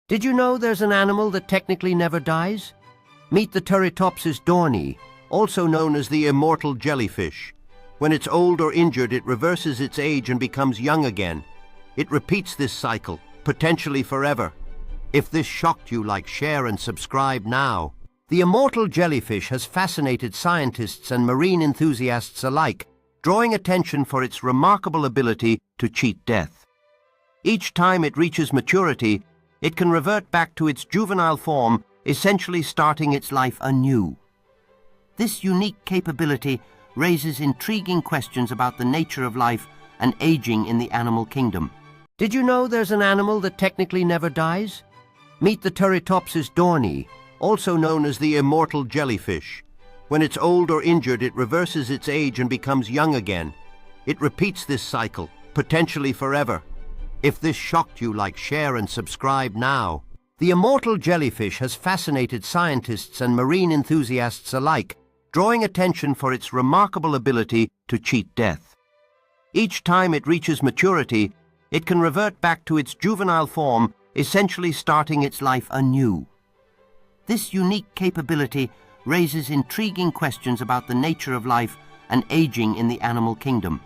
Did you know there's an animal that technically never dies? Meet the Turritopsis dohrnii, also known as the immortal jellyfish. When it's old or injured, it reverses its age and becomes young again. It repeats this cycle, potentially forever. If this shocked you, like, share and subscribe now. The immortal jellyfish has fascinated scientists and marine enthusiasts alike, drawing attention for its remarkable ability to cheat death. Each time it reaches maturity, it can revert back to its juvenile form, essentially starting its life anew. This unique capability raises intriguing questions about the nature of life and aging in the animal kingdom. Did you know there's an animal that technically never dies? Meet the Turritopsis dohrnii, also known as the immortal jellyfish. When it's old or injured, it reverses its age and becomes young again. It repeats this cycle, potentially forever. If this shocked you, like, share and subscribe now. The immortal jellyfish has fascinated scientists and marine enthusiasts alike, drawing attention for its remarkable ability to cheat death. Each time it reaches maturity, it can revert back to its juvenile form, essentially starting its life anew. This unique capability raises intriguing questions about the nature of life and aging in the animal kingdom.